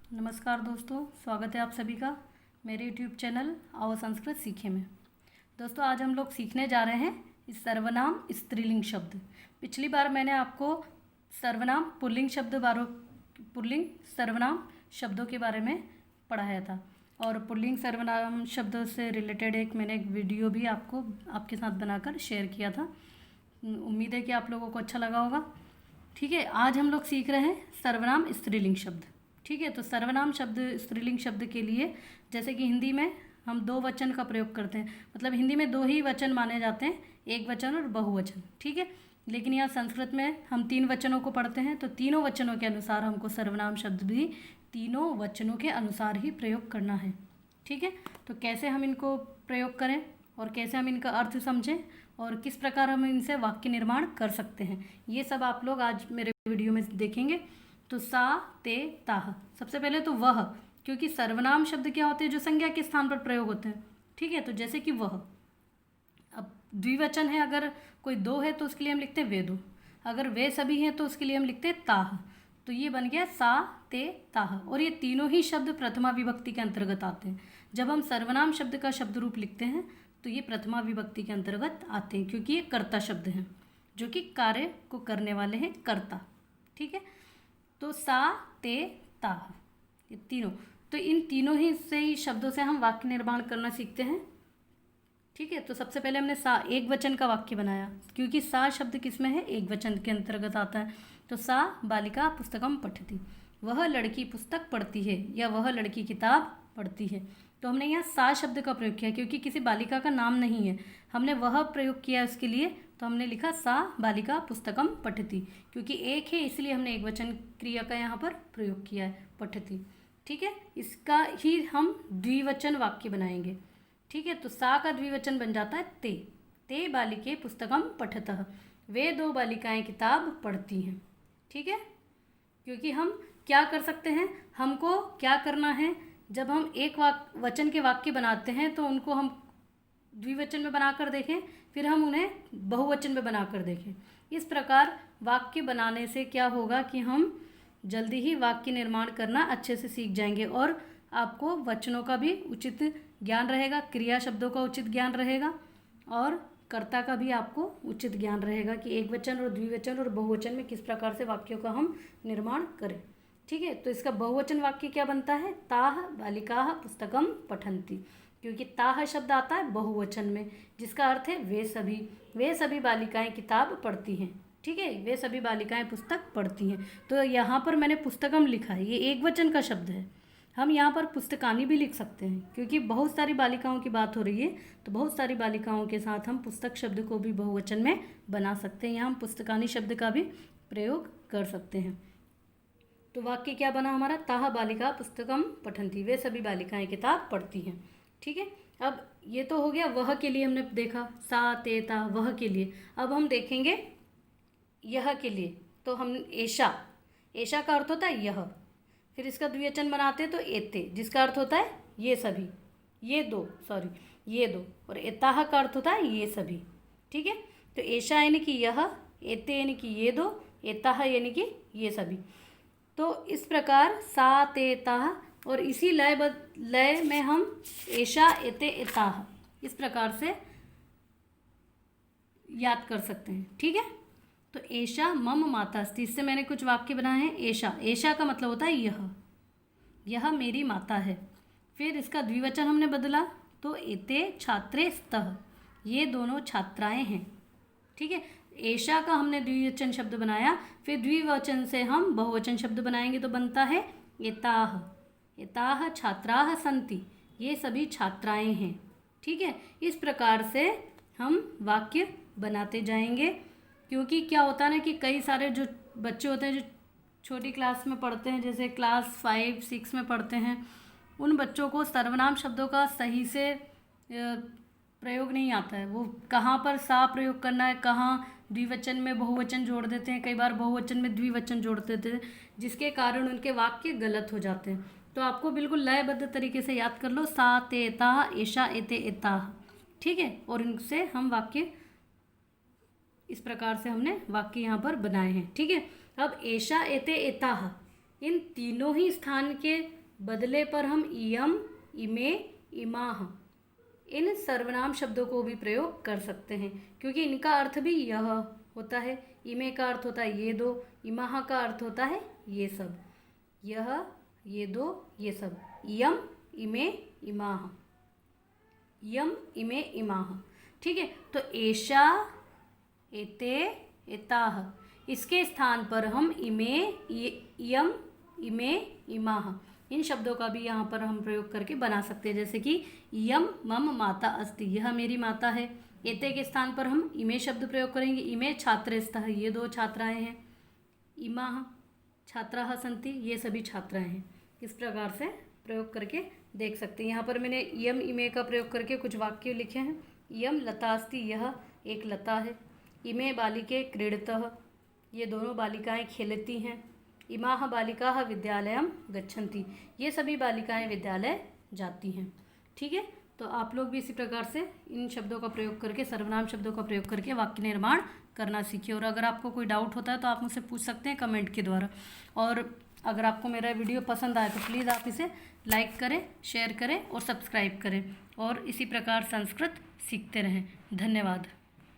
नमस्कार दोस्तों, स्वागत है आप सभी का मेरे यूट्यूब चैनल आओ संस्कृत सीखे में। दोस्तों, आज हम लोग सीखने जा रहे हैं इस सर्वनाम स्त्रीलिंग शब्द। पिछली बार मैंने आपको सर्वनाम पुल्लिंग सर्वनाम शब्दों के बारे में पढ़ाया था और पुल्लिंग सर्वनाम शब्दों से रिलेटेड मैंने एक वीडियो भी आपके साथ बनाकर शेयर किया था। उम्मीद है कि आप लोगों को अच्छा लगा होगा। ठीक है, आज हम लोग सीख रहे हैं सर्वनाम स्त्रीलिंग शब्द। ठीक है, तो सर्वनाम शब्द स्त्रीलिंग शब्द के लिए जैसे कि हिंदी में हम दो वचन का प्रयोग करते हैं, मतलब हिंदी में दो ही वचन माने जाते हैं, एक वचन और बहुवचन। ठीक है, लेकिन यहाँ संस्कृत में हम तीन वचनों को पढ़ते हैं, तो तीनों वचनों के अनुसार हमको सर्वनाम शब्द भी तीनों वचनों के अनुसार ही प्रयोग करना है। ठीक है, तो कैसे हम इनको प्रयोग करें और कैसे हम इनका अर्थ समझें और किस प्रकार हम इनसे वाक्य निर्माण कर सकते हैं, ये सब आप लोग आज मेरे वीडियो में देखेंगे। तो सा ते ताह, सबसे पहले तो वह, क्योंकि सर्वनाम शब्द क्या होते हैं जो संज्ञा के स्थान पर प्रयोग होते हैं। ठीक है, तो जैसे कि वह, अब द्विवचन है, अगर कोई दो है तो उसके लिए हम लिखते हैं वे दो, अगर वे सभी हैं तो उसके लिए हम लिखते हैं ताह। तो ये बन गया सा ते ताह, और ये तीनों ही शब्द प्रथमा विभक्ति के अंतर्गत आते हैं। जब हम सर्वनाम शब्द का शब्द रूप लिखते हैं तो ये प्रथमा विभक्ति के अंतर्गत आते हैं, क्योंकि ये कर्ता शब्द हैं जो कि कार्य को करने वाले हैं, कर्ता। ठीक है, तो सा ते ताह, ये तीनों, तो इन तीनों ही से ही शब्दों से हम वाक्य निर्माण करना सीखते हैं। ठीक है, तो सबसे पहले हमने सा एक वचन का वाक्य बनाया, क्योंकि सा शब्द किस में है, एक वचन के अंतर्गत आता है। तो सा बालिका पुस्तकम पठति, वह लड़की पुस्तक पढ़ती है या वह लड़की किताब पढ़ती है। तो हमने यहाँ सा शब्द का प्रयोग किया, क्योंकि किसी बालिका का नाम नहीं है, हमने वह प्रयोग किया उसके लिए, तो हमने लिखा सा बालिका पुस्तकम पठति, क्योंकि एक है इसलिए हमने एक वचन क्रिया का यहाँ पर प्रयोग किया है, पठति। ठीक है, इसका ही हम द्विवचन वाक्य बनाएंगे। ठीक है, तो सा का द्विवचन बन जाता है ते, ते बालिके पुस्तकम पठतः, वे दो बालिकाएं किताब पढ़ती हैं। ठीक है, क्योंकि हम क्या कर सकते हैं, हमको क्या करना है, जब हम एक वचन के वाक्य बनाते हैं तो उनको हम द्विवचन में बनाकर देखें, फिर हम उन्हें बहुवचन में बनाकर देखें। इस प्रकार वाक्य बनाने से क्या होगा कि हम जल्दी ही वाक्य निर्माण करना अच्छे से सीख जाएंगे, और आपको वचनों का भी उचित ज्ञान रहेगा, क्रिया शब्दों का उचित ज्ञान रहेगा, और कर्ता का भी आपको उचित ज्ञान रहेगा कि एक वचन और द्विवचन और बहुवचन में किस प्रकार से वाक्यों का हम निर्माण करें। ठीक है, तो इसका बहुवचन वाक्य क्या बनता है, ताह बालिकाः पुस्तकम पठन्ति, क्योंकि ताह शब्द आता है बहुवचन में, जिसका अर्थ है वे सभी बालिकाएं किताब पढ़ती हैं। ठीक है, वे सभी बालिकाएं पुस्तक पढ़ती हैं। तो यहाँ पर मैंने पुस्तकम लिखा है, ये एक वचन का शब्द है। हम यहाँ पर पुस्तकानी भी लिख सकते हैं, क्योंकि बहुत सारी बालिकाओं की बात हो रही है, तो बहुत सारी बालिकाओं के साथ हम पुस्तक शब्द को भी बहुवचन में बना सकते हैं। यहाँ हम पुस्तकानी शब्द का भी प्रयोग कर सकते हैं। तो वाक्य क्या बना हमारा, ताह बालिका पुस्तकम पठन्ति, वे सभी बालिकाएं किताब पढ़ती हैं। ठीक है, अब ये तो हो गया वह के लिए, हमने देखा सा ते ता, वह के लिए। अब हम देखेंगे यह के लिए, तो हम ऐशा, ऐशा का अर्थ होता है यह, फिर इसका द्विवचन बनाते हैं तो एते, जिसका अर्थ होता है ये सभी, ये दो, और एताह का अर्थ होता है ये सभी। ठीक है, तो ऐशा यानी कि यह, एते यानी कि ये दो, एताह यानी कि ये सभी। तो इस प्रकार सा ते ताह, और इसी लय में हम ऐशा एते एताह इस प्रकार से याद कर सकते हैं। ठीक है, तो ऐशा मम माता अस्ति, इससे मैंने कुछ वाक्य बनाए हैं। ऐशा का मतलब होता है यह मेरी माता है। फिर इसका द्विवचन हमने बदला, तो एते छात्रे स्तः, ये दोनों छात्राएं हैं। ठीक है, ऐशा का हमने द्विवचन शब्द बनाया, फिर द्विवचन से हम बहुवचन शब्द बनाएंगे तो बनता है एताह, एताह छात्राः सन्ति, ये सभी छात्राएं हैं। ठीक है, इस प्रकार से हम वाक्य बनाते जाएंगे, क्योंकि क्या होता है ना कि कई सारे जो बच्चे होते हैं जो छोटी क्लास में पढ़ते हैं, जैसे क्लास 5, 6 में पढ़ते हैं, उन बच्चों को सर्वनाम शब्दों का सही से प्रयोग नहीं आता है। वो कहाँ पर सा प्रयोग करना है, कहाँ द्विवचन में बहुवचन जोड़ देते हैं, कई बार बहुवचन में द्विवचन जोड़ देते हैं, जिसके कारण उनके वाक्य गलत हो जाते हैं। तो आपको बिल्कुल लयबद्ध तरीके से याद कर लो, सा ते ताह, ऐशा एते एताह। ठीक है, और इनसे हम वाक्य इस प्रकार से हमने वाक्य यहाँ पर बनाए हैं। ठीक है, अब ऐशा एते एताह, इन तीनों ही स्थान के बदले पर हम इयम, इमे, इमाह इन सर्वनाम शब्दों को भी प्रयोग कर सकते हैं, क्योंकि इनका अर्थ भी यह होता है। इमे का अर्थ होता है ये दो, इमाह का अर्थ होता है ये सब, यह, ये दो, ये सब। यम, इमे, इमाह, यम, इमे, इमाह। ठीक है, तो एषा, एते, एताह, इसके स्थान पर हम इमे, यम, इमे, इमाह इन शब्दों का भी यहाँ पर हम प्रयोग करके बना सकते हैं। जैसे कि यम मम माता अस्ति, यह मेरी माता है। एते के स्थान पर हम इमे शब्द प्रयोग करेंगे, इमे छात्रस्तः, ये दो छात्राएं हैं। इमाह छात्राः सन्ति, ये सभी छात्राएं हैं। इस प्रकार से प्रयोग करके देख सकते हैं। यहाँ पर मैंने यम, इमे का प्रयोग करके कुछ वाक्य लिखे हैं। यम लता अस्ति, यह एक लता है। इमे बालिके क्रीडतः, ये दोनों बालिकाएं खेलती हैं। इमाह बालिकाः विद्यालयं गच्छन्ति, ये सभी बालिकाएं विद्यालय जाती हैं। ठीक है, तो आप लोग भी इसी प्रकार से इन शब्दों का प्रयोग करके, सर्वनाम शब्दों का प्रयोग करके वाक्य निर्माण करना सीखिए। और अगर आपको कोई डाउट होता है तो आप मुझसे पूछ सकते हैं कमेंट के द्वारा। और अगर आपको मेरा वीडियो पसंद आए तो प्लीज़ आप इसे लाइक करें, शेयर करें और सब्सक्राइब करें, और इसी प्रकार संस्कृत सीखते रहें। धन्यवाद।